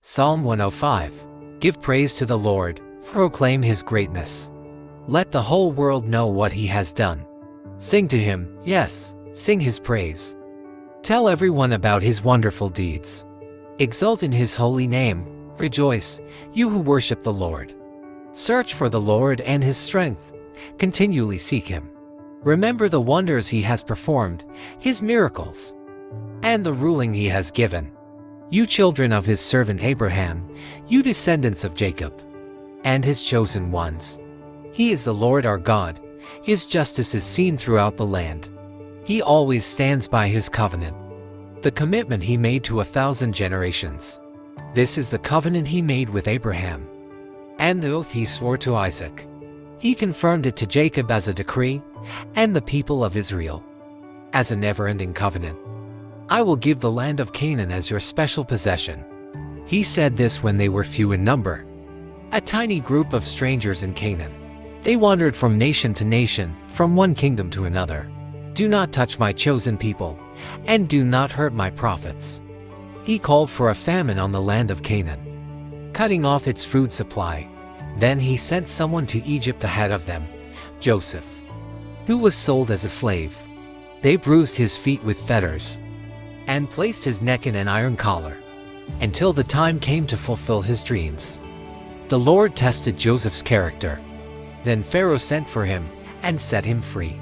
Psalm 105. Give praise to the Lord, proclaim his greatness. Let the whole world know what he has done. Sing to him, yes, sing his praise. Tell everyone about his wonderful deeds. Exult in his holy name, rejoice, you who worship the Lord. Search for the Lord and his strength, continually seek him. Remember the wonders he has performed, his miracles, and the ruling he has given. You children of his servant Abraham, you descendants of Jacob, and his chosen ones. He is the Lord our God, his justice is seen throughout the land. He always stands by his covenant, the commitment he made to 1,000 generations. This is the covenant he made with Abraham, and the oath he swore to Isaac. He confirmed it to Jacob as a decree, and the people of Israel as a never-ending covenant. I will give the land of Canaan as your special possession. He said this when they were few in number, a tiny group of strangers in Canaan. They wandered from nation to nation, from one kingdom to another. Do not touch my chosen people, and do not hurt my prophets. He called for a famine on the land of Canaan, cutting off its food supply. Then he sent someone to Egypt ahead of them, Joseph, who was sold as a slave. They bruised his feet with fetters and placed his neck in an iron collar, until the time came to fulfill his dreams. The Lord tested Joseph's character. Then Pharaoh sent for him and set him free.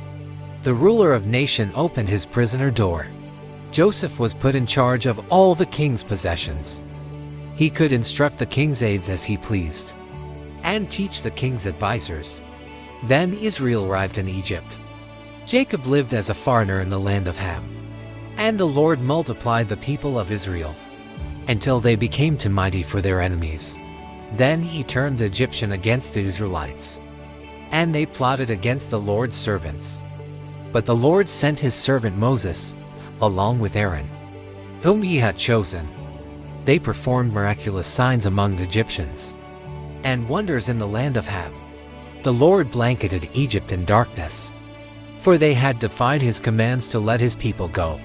The ruler of nation opened his prisoner door. Joseph was put in charge of all the king's possessions. He could instruct the king's aides as he pleased, and teach the king's advisors. Then Israel arrived in Egypt. Jacob lived as a foreigner in the land of Ham. And the Lord multiplied the people of Israel, until they became too mighty for their enemies. Then he turned the Egyptian against the Israelites, and they plotted against the Lord's servants. But the Lord sent his servant Moses, along with Aaron, whom he had chosen. They performed miraculous signs among the Egyptians, and wonders in the land of Ham. The Lord blanketed Egypt in darkness, for they had defied his commands to let his people go.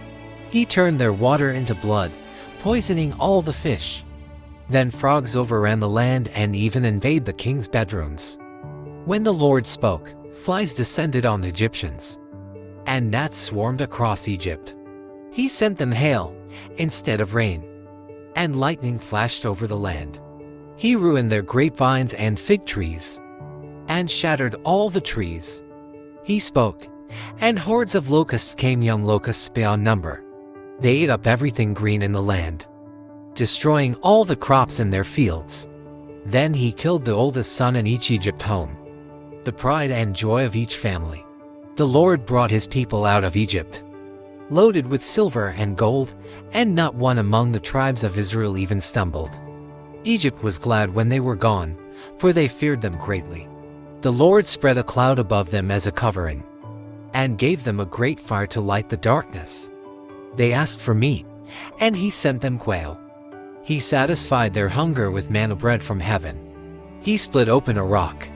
He turned their water into blood, poisoning all the fish. Then frogs overran the land and even invaded the king's bedrooms. When the Lord spoke, flies descended on the Egyptians, and gnats swarmed across Egypt. He sent them hail instead of rain, and lightning flashed over the land. He ruined their grapevines and fig trees, and shattered all the trees. He spoke, and hordes of locusts came, young locusts beyond number. They ate up everything green in the land, destroying all the crops in their fields. Then he killed the oldest son in each Egypt home, the pride and joy of each family. The Lord brought his people out of Egypt, loaded with silver and gold, and not one among the tribes of Israel even stumbled. Egypt was glad when they were gone, for they feared them greatly. The Lord spread a cloud above them as a covering, and gave them a great fire to light the darkness. They asked for meat, and he sent them quail. He satisfied their hunger with manna bread from heaven. He split open a rock,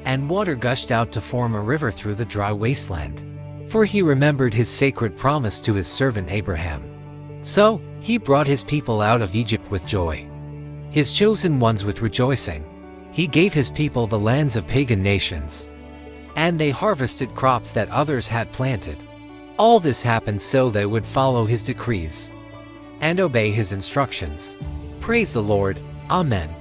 and water gushed out to form a river through the dry wasteland. For he remembered his sacred promise to his servant Abraham. So he brought his people out of Egypt with joy, his chosen ones with rejoicing. He gave his people the lands of pagan nations, and they harvested crops that others had planted. All this happened so they would follow his decrees and obey his instructions. Praise the Lord. Amen.